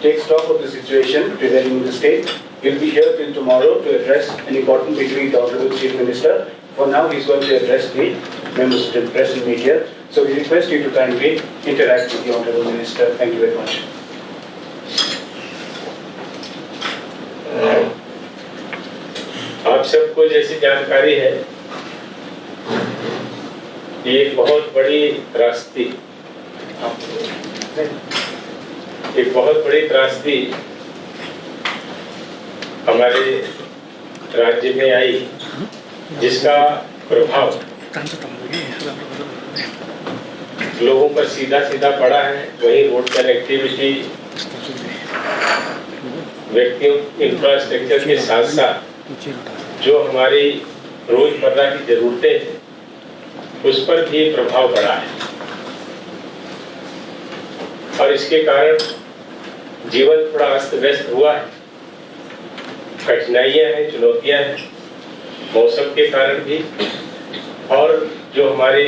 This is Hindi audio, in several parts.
take stock of the situation prevailing in the state. He'll be here till tomorrow to address an important meeting with the Honorable Chief Minister. For now, he's going to address the members of the press and media. So we request you to kindly interact with the Honorable Minister. Thank you very much. आप सबको जैसी जानकारी है, ये एक बहुत बड़ी त्रासदी हमारे राज्य में आई, जिसका प्रभाव लोगों पर सीधा पड़ा है। वहीं रोड कनेक्टिविटी, व्यक्तियों इंफ्रास्ट्रक्चर के साथ साथ जो हमारी रोजमर्रा की जरूरतें हैं, उस पर भी प्रभाव पड़ा है और इसके कारण जीवन थोड़ा अस्त व्यस्त हुआ है। कठिनाइयां हैं, चुनौतियां हैं, मौसम के कारण भी, और जो हमारे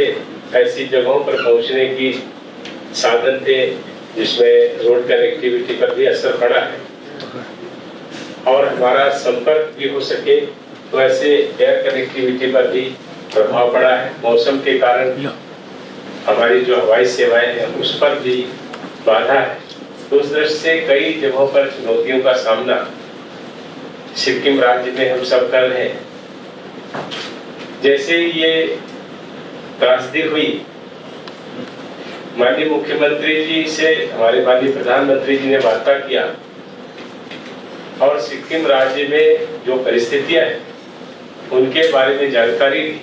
ऐसी जगहों पर पहुंचने की साधन थे जिसमें रोड कनेक्टिविटी पर भी असर पड़ा है और हमारा संपर्क भी हो सके तो ऐसे एयर कनेक्टिविटी पर भी प्रभाव पड़ा है। मौसम के कारण हमारी जो हवाई सेवाएं हैं उस पर भी बाधा है। तो उस दृष्टि से कई जगहों पर चुनौतियों का सामना सिक्किम राज्य में हम सब कर रहे हैं। जैसे ये त्रासदी हुई, माननीय मुख्यमंत्री जी से हमारे माननीय प्रधानमंत्री जी ने वार्ता किया और सिक्किम राज्य में जो परिस्थितियां हैं उनके बारे में जानकारी दी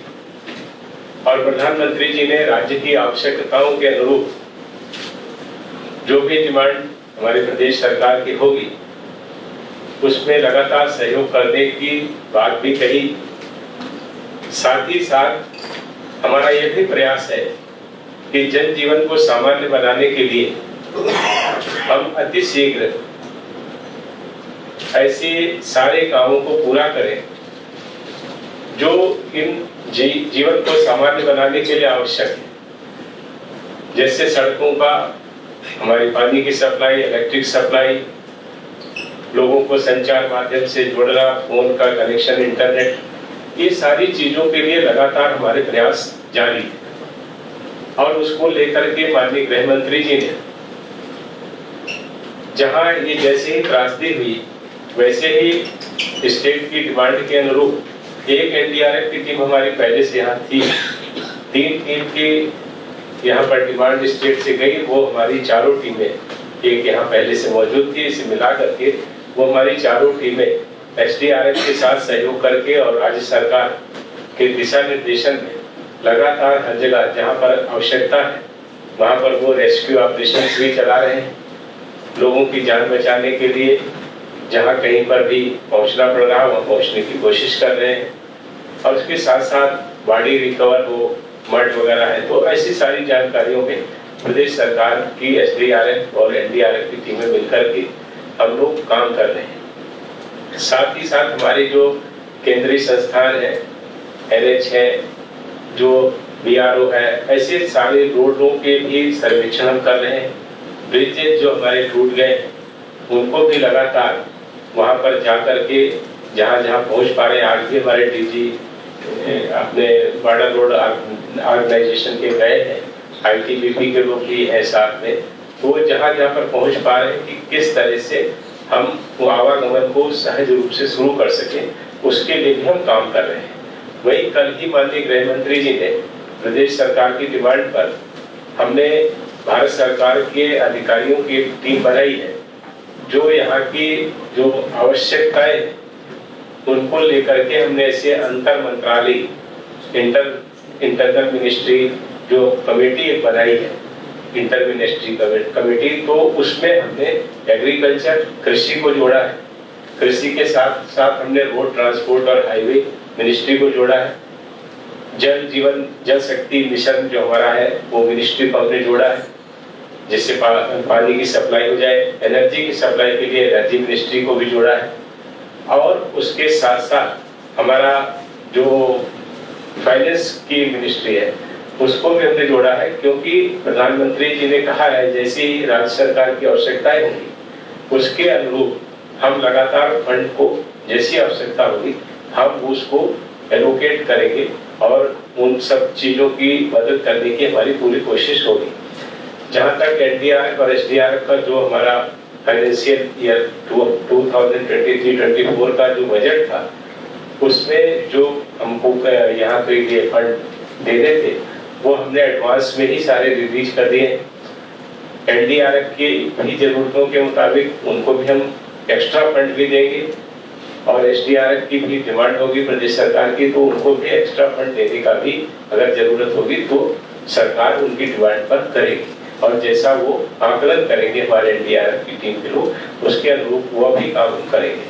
और प्रधानमंत्री जी ने राज्य की आवश्यकताओं के अनुरूप जो भी डिमांड हमारी प्रदेश सरकार की होगी उसमें लगातार सहयोग करने की बात भी कही। साथ ही साथ हमारा यह भी प्रयास है कि जनजीवन को सामान्य बनाने के लिए हम अति शीघ्र ऐसे सारे कामों को पूरा करें जो इन जीवन को सामान्य बनाने के लिए आवश्यक है, जैसे सड़कों का, हमारी पानी की सप्लाई, इलेक्ट्रिक सप्लाई, लोगों को संचार माध्यम से जोड़ना, फोन का कनेक्शन, इंटरनेट, ये सारी चीजों के लिए लगातार हमारे प्रयास जारी है। और उसको लेकर के माननीय गृह मंत्री जी ने, जहां ये जैसे ही त्रासदी हुई वैसे ही स्टेट की डिमांड के अनुरूप एक एनडीआरएफ की टीम हमारी पहले से यहाँ थी, 3 टीम की यहाँ पर डिमांड स्टेट से गई। वो हमारी चारों टीमें, एक यहाँ पहले से मौजूद थी, इसे मिला करके वो हमारी चारों टीमें एसडीआरएफ के साथ सहयोग करके और राज्य सरकार के दिशा निर्देशन में लगातार हर जगह जहाँ पर आवश्यकता है वहाँ पर वो रेस्क्यू ऑपरेशन भी चला रहे हैं। लोगों की जान बचाने के लिए जहाँ कहीं पर भी पहुँचना पड़ रहा है वहाँ पहुँचने की कोशिश कर रहे हैं और उसके साथ साथ बॉडी रिकवर हो, मड वगैरह है, तो ऐसी सारी जानकारियों में प्रदेश सरकार की एसडीआरएफ और एनडीआरएफ की टीमें मिलकर के हम लोग काम कर रहे हैं। साथ ही साथ हमारे जो केंद्रीय संस्थान है, एनएच है, जो बीआरओ है, ऐसे सारे रोडों के भी सर्वेक्षण हम कर रहे हैं। ब्रिजेज जो हमारे टूट गए उनको भी लगातार वहाँ पर जा करके जहाँ जहाँ पहुँच पा रहे हैं, आज भी हमारे डीजी अपने बॉर्डर रोड ऑर्गेनाइजेशन के गए हैं, आईटीबीपी के लोग भी हैं साथ में, तो जहाँ जहाँ पर पहुँच पा रहे हैं कि किस तरह से हम वो आवागमन को सहज रूप से शुरू कर सकें, उसके लिए भी हम काम कर रहे हैं। वहीं कल ही माननीय गृह मंत्री जी ने प्रदेश सरकार की डिमांड पर हमने भारत सरकार के अधिकारियों की टीम बनाई है जो यहाँ की जो आवश्यकताएं उनको लेकर के हमने ऐसे अंतर मंत्रालय इंटरनल मिनिस्ट्री जो कमेटी एक बनाई है, इंटर मिनिस्ट्री कमेटी, तो उसमें हमने एग्रीकल्चर, कृषि को जोड़ा है। कृषि के साथ साथ हमने रोड ट्रांसपोर्ट और हाईवे मिनिस्ट्री को जोड़ा है। जल जीवन जल शक्ति मिशन जो हमारा है वो मिनिस्ट्री को हमने जोड़ा है, जिससे पानी की सप्लाई हो जाए। एनर्जी की सप्लाई के लिए एनर्जी मिनिस्ट्री को भी जोड़ा है और उसके साथ साथ हमारा जो फाइनेंस की मिनिस्ट्री है उसको भी हमने जोड़ा है, क्योंकि प्रधानमंत्री जी ने कहा है जैसे ही राज्य सरकार की आवश्यकताएं होंगी उसके अनुरूप हम लगातार फंड को जैसी आवश्यकता होगी हम उसको एलोकेट करेंगे और उन सब चीजों की मदद करने की हमारी पूरी कोशिश होगी। जहां तक एनडीआरएफ और एसडीआरएफ का जो हमारा फाइनेंशियल ईयर 2023-24 का जो बजट था, उसमें जो हमको यहाँ के लिए फंड देने थे वो हमने एडवांस में ही सारे रिलीज कर दिए। एनडीआरएफ की भी जरूरतों के मुताबिक उनको भी हम एक्स्ट्रा फंड भी देंगे और एसडीआरएफ की भी डिमांड होगी प्रदेश सरकार की, तो उनको भी एक्स्ट्रा फंड देने का भी अगर जरूरत होगी तो सरकार उनकी डिमांड पर करेगी और जैसा वो आकलन करेंगे हमारे एनडीआरएफ की टीम के लोग, उसके अनुरूप वो भी काम करेंगे।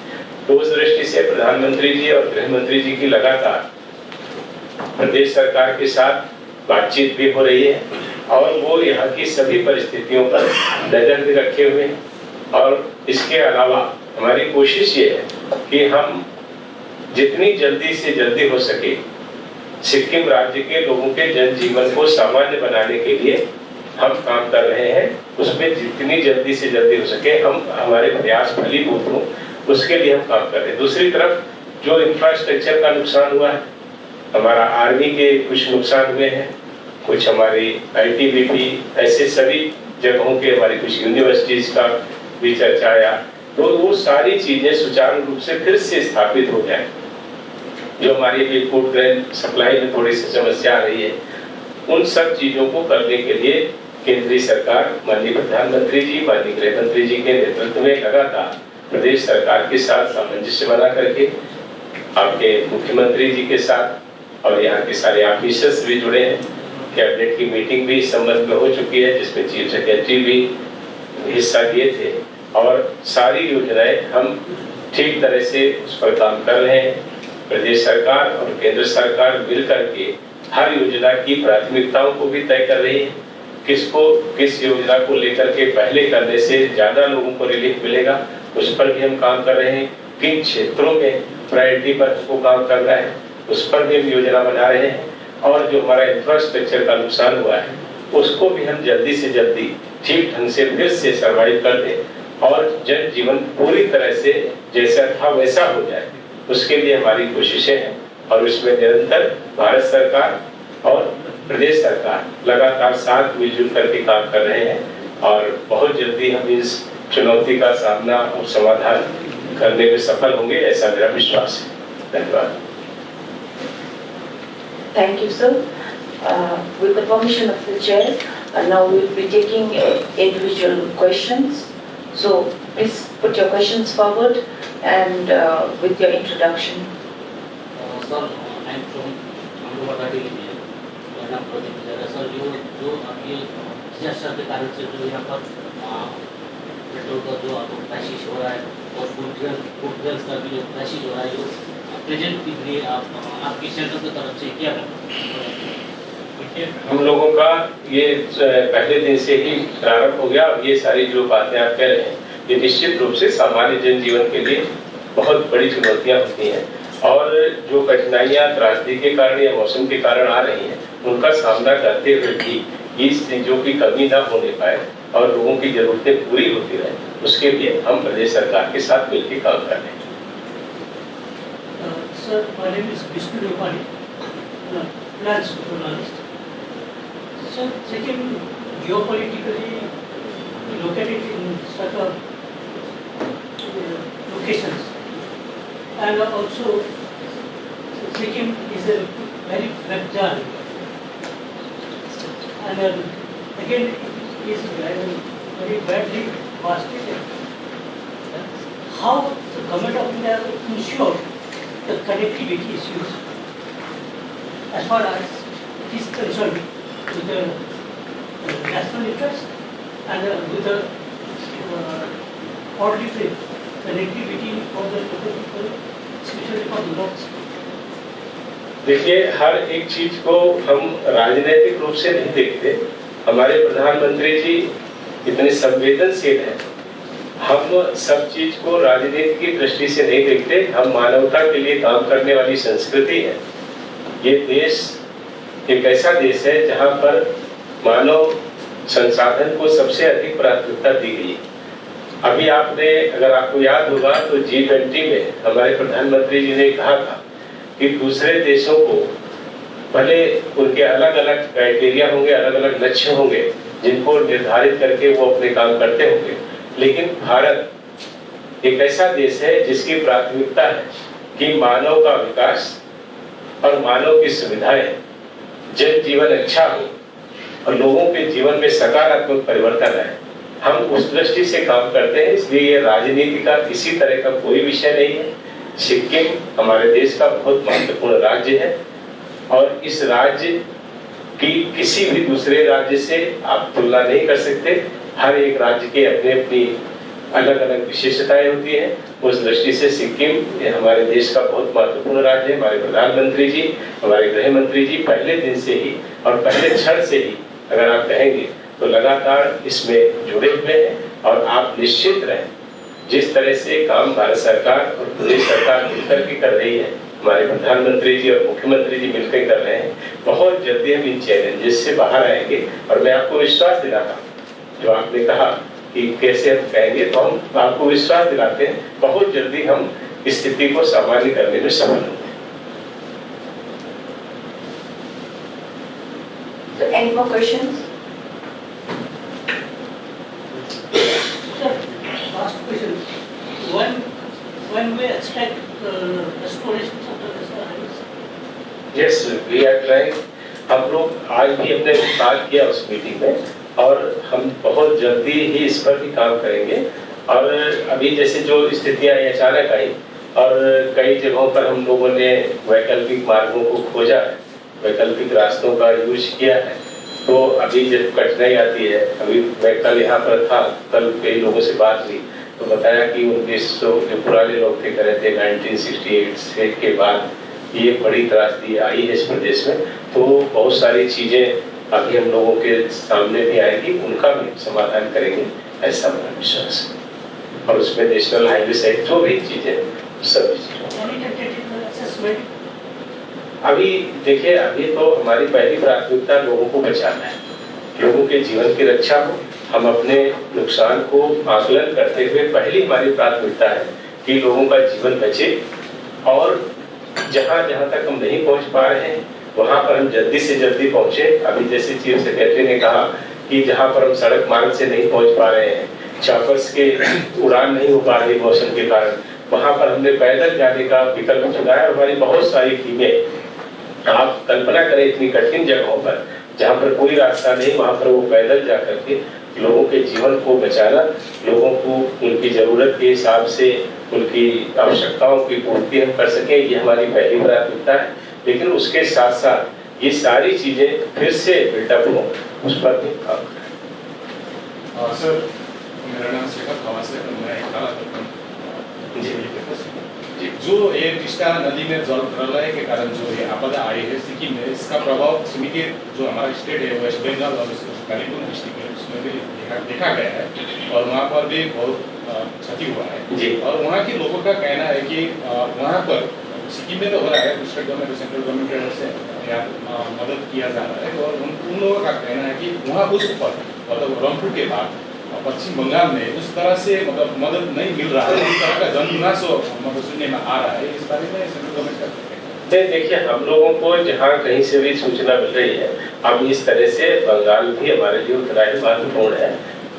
तो उस दृष्टि से प्रधानमंत्री जी और गृह मंत्री जी की लगातार प्रदेश सरकार के साथ बातचीत भी हो रही है और वो यहाँ की सभी परिस्थितियों पर नजर भी रखे हुए हैं। और इसके अलावा हमारी कोशिश ये है कि हम जितनी जल्दी से जल्दी हो सके सिक्किम राज्य के लोगों के जनजीवन को सामान्य बनाने के लिए हम काम कर रहे हैं। उसमें जितनी जल्दी से जल्दी हो सके हम हमारे प्रयास फलीभूत हों, उसके लिए हम काम कर रहे हैं। दूसरी तरफ जो इंफ्रास्ट्रक्चर का नुकसान हुआ है, हमारा आर्मी के कुछ नुकसान हुए हैं, कुछ हमारी आईटीबीपी, ऐसे सभी जगहों के हमारी कुछ यूनिवर्सिटीज का भी चर्चा आया, तो वो सारी चीजें सुचारू रूप से फिर से स्थापित हो जाए। जो हमारी फूड ग्रेन सप्लाई में थोड़ी सी समस्या आ रही है, उन सब चीजों को करने के लिए केंद्रीय सरकार माननीय प्रधानमंत्री जी, माननीय गृह मंत्री जी के नेतृत्व में लगातार प्रदेश सरकार के साथ सामंजस्य बना करके आपके मुख्यमंत्री जी के साथ और यहाँ के सारे ऑफिसर्स भी जुड़े हैं। कैबिनेट की मीटिंग भी इस संबंध में हो चुकी है जिसमें चीफ सेक्रेटरी भी हिस्सा लिए थे और सारी योजनाएं हम ठीक तरह से उस पर काम कर रहे हैं। प्रदेश सरकार और केंद्र सरकार मिल करके हर योजना की प्राथमिकताओं को भी तय कर रही है, किस योजना को लेकर के पहले करने से ज्यादा लोगों को रिलीफ मिलेगा, उस पर भी हम काम कर रहे हैं। किन क्षेत्रों में प्रायोरिटी पर हमको काम करना है, उस पर भी हम योजना बना रहे हैं और जो हमारा इंफ्रास्ट्रक्चर का नुकसान हुआ है उसको भी हम जल्दी से जल्दी ठीक ढंग से फिर से सर्वाइव कर दें और जन जीवन पूरी तरह से जैसा था वैसा हो जाए, उसके लिए हमारी कोशिशें हैं और इसमें निरंतर भारत सरकार और प्रदेश सरकार लगातार साथ मिलजुल करके काम कर रहे हैं और बहुत जल्दी हम इस चुनौती का सामना और समाधान करने में सफल होंगे, ऐसा मेरा विश्वास है। धन्यवाद। Thank you, sir. With the permission of the chair, now we will be taking individual questions. So please put your questions forward and with your introduction. Sir, I am from Amrupati India. मेरा नाम प्रदीप है। सर, जो अभी डिजास्टर के कारण से जो यहाँ पर पेट्रोल का जो आपको क्राइसिस हो रहा है और फूड ग्रेन्स का भी जो क्राइसिस हो रहा है, जो प्रेजेंट के लिए आपकी सेंटर की तरफ से क्या हम लोगों का ये पहले दिन से ही प्रारंभ हो गया। ये सारी जो बातें आप कह रहे हैं ये निश्चित रूप से सामान्य जनजीवन के लिए बहुत बड़ी चुनौतियां होती हैं और जो कठिनाइयां त्रासदी के कारण या मौसम के कारण आ रही हैं उनका सामना करते हुए भी इस चीजों की कमी ना होने पाए और लोगों की जरूरतें पूरी होती रहे, उसके लिए हम प्रदेश सरकार के साथ मिलकर काम कर रहे हैं। Sir, my name is Vishnu Rupani, finance journalist. Sir, second, geopolitically located in such a locations, and also Sikkim is a very fragile, and again it is very badly devastated. How the government of India will ensure the connectivity issues as far as it is concerned with the national interest and with the orderly connectivity for the local people, especially for the north. देखिए, हर एक चीज को हम राजनीतिक रूप से नहीं देखते। हमारे प्रधानमंत्री जी इतने संवेदनशील हैं, हम सब चीज को राजनीति की दृष्टि से नहीं देखते। हम मानवता के लिए काम करने वाली संस्कृति है। ये देश एक ऐसा देश है जहां पर मानव संसाधन को सबसे अधिक प्राथमिकता दी गई है। अभी आपने, अगर आपको याद होगा तो G20 में हमारे प्रधानमंत्री जी ने कहा था कि दूसरे देशों को भले उनके अलग अलग क्राइटेरिया होंगे, अलग अलग लक्ष्य होंगे जिनको निर्धारित करके वो अपने काम करते होंगे, लेकिन भारत एक ऐसा देश है जिसकी प्राथमिकता है कि मानव का विकास और मानव की सुविधाएं, जन जीवन अच्छा हो और लोगों के जीवन में सकारात्मक परिवर्तन आए। हम उस दृष्टि से काम करते हैं, इसलिए ये राजनीति का किसी तरह का कोई विषय नहीं है। सिक्किम हमारे देश का बहुत महत्वपूर्ण राज्य है और इस राज्य की किसी भी दूसरे राज्य से आप तुलना नहीं कर सकते। हर एक राज्य के अपने अपनी अलग अलग विशेषताएं होती हैं। उस दृष्टि से सिक्किम ये हमारे देश का बहुत महत्वपूर्ण राज्य है। हमारे प्रधानमंत्री जी, हमारे गृह मंत्री जी पहले दिन से ही और पहले क्षण से ही अगर आप कहेंगे तो लगातार इसमें जुड़े हुए हैं और आप निश्चित रहें, जिस तरह से काम भारत सरकार और प्रदेश सरकार मिलकर के कर रही है, हमारे प्रधानमंत्री जी और मुख्यमंत्री जी मिलकर कर रहे हैं, बहुत जल्दी हम इन चैलेंजेस से बाहर आएंगे। और मैं आपको विश्वास दिलाता हूँ, जो आपने कहा कि कैसे हम कहेंगे, तो हम आपको विश्वास दिलाते हैं बहुत जल्दी हम इस स्थिति को सामान्य करने में सफल होंगे। So any more questions? Sir, last question. When we expect restoration of the service? Yes, we are trying. हम लोग आज भी हमने बात किया उस मीटिंग में और हम बहुत जल्दी ही इस पर भी काम करेंगे। और अभी जैसे जो स्थितियां अचानक आई और कई जगहों पर हम लोगों ने वैकल्पिक मार्गों को खोजा है, वैकल्पिक रास्तों का यूज किया है, तो अभी जब कठिनाई आती है, अभी मैं कल यहाँ पर था, कल कई लोगों से बात हुई तो बताया कि 1900 जो पुराने लोग थे, कह रहे थे 1968 से के बाद ये बड़ी त्रासदी आई है इस प्रदेश में, तो बहुत सारी चीजें अभी हम लोगों के सामने भी आएगी, उनका भी समाधान करेंगे ऐसा मेरा विश्वास है। और उसमें नेशनल हाईवे सहित जो भी चीजें सब अभी देखिए, अभी तो हमारी पहली प्राथमिकता लोगों को बचाना है, लोगों के जीवन की रक्षा हो। हम अपने नुकसान को आकलन करते हुए पहली हमारी प्राथमिकता है कि लोगों का जीवन बचे और जहां जहां तक हम नहीं पहुंच पा रहे हैं वहां पर हम जल्दी से जल्दी पहुंचे। अभी जैसे चीफ सेक्रेटरी ने कहा कि जहां पर हम सड़क मार्ग से नहीं पहुंच पा रहे हैं, चॉपर्स के उड़ान नहीं हो पा रही मौसम के कारण, वहां पर हमने पैदल जाने का विकल्प चुनाया। हमारी बहुत सारी टीमें, आप कल्पना करें इतनी कठिन जगहों पर जहां पर कोई रास्ता नहीं, वहां पर वो पैदल जा करके लोगों के जीवन को बचाना, लोगों को उनकी जरूरत के हिसाब से उनकी आवश्यकताओं की पूर्ति हम कर सके, ये हमारी पहली प्राथमिकता है। लेकिन उसके साथ साथ ये सारी चीजें फिर से बिल्डअप हो, उस पर भी काम करें। सर, मेरा नाम शेखर खवास है, मैं एक जी, जो ये टिस्टा नदी में जल प्रलय के कारण जो ये आपदा आई है सिक्किम में, इसका प्रभाव सिक्किम के जो हमारा स्टेट है वेस्ट बंगाल और कालीगंज डिस्ट्रिक्ट है उसमें भी देखा गया है और वहाँ पर भी बहुत क्षति हुआ है जी। और वहाँ के लोगों का कहना है कि वहाँ पर सिक्किम में तो हो रहा है, स्टेट गवर्नमेंट और सेंट्रल गवर्नमेंट की तरफ से मदद किया जा रहा है और उन लोगों का कहना है कि वहाँ उस पर मतलब रंगपुर के बाद पश्चिम बंगाल में उस तरह से मतलब मदद नहीं मिल रहा है, इस तरह का जनविनाश मतलब सुनने में आ रहा है। इस बारे में सेंट्रल गवर्नमेंट का देखिए, हम लोगों को जहाँ कहीं से भी सूचना मिल रही है, अब इस तरह से बंगाल भी हमारे लिए उतना ही महत्वपूर्ण है।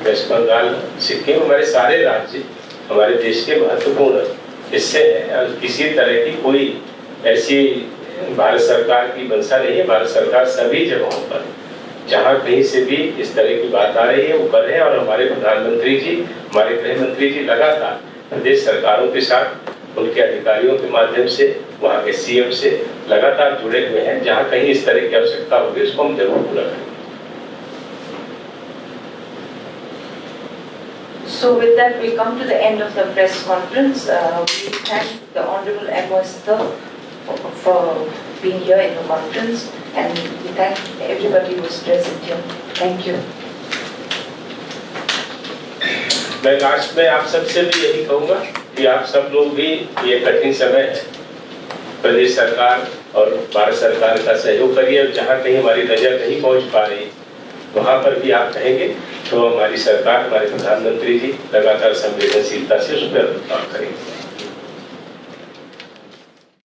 वेस्ट बंगाल, सिक्किम, हमारे सारे राज्य हमारे देश के महत्वपूर्ण हिस्से हैं और किसी तरह की कोई ऐसी भारत सरकार की मंशा नहीं है। भारत सरकार सभी जगहों पर जहाँ कहीं से भी इस तरह की बात आ रही है वो कर रहे हैं और हमारे प्रधानमंत्री जी, हमारे गृह मंत्री जी लगातार प्रदेश सरकारों के साथ, उनके अधिकारियों के माध्यम से, वहाँ के सीएम से लगातार जुड़े हुए हैं। जहाँ कहीं इस तरह की आवश्यकता होगी उसको हम जरूर पूरा करेंगे। So with that, we come to the end of the press conference. We thank the Honorable Ambassador for being here in the conference, and we thank everybody who was present here. Thank you. मैं लास्ट में आप सबसे भी यही कहूँगा कि आप सब लोग भी, ये कठिन समय है, प्रदेश सरकार और भारत सरकार का सहयोग करिए और जहाँ कहीं हमारी नजर नहीं पहुँच पा रही वहाँ पर भी आप कहेंगे तो हमारी सरकार, हमारे प्रधानमंत्री जी लगातार संवेदनशीलता से उस पर काम करेंगे।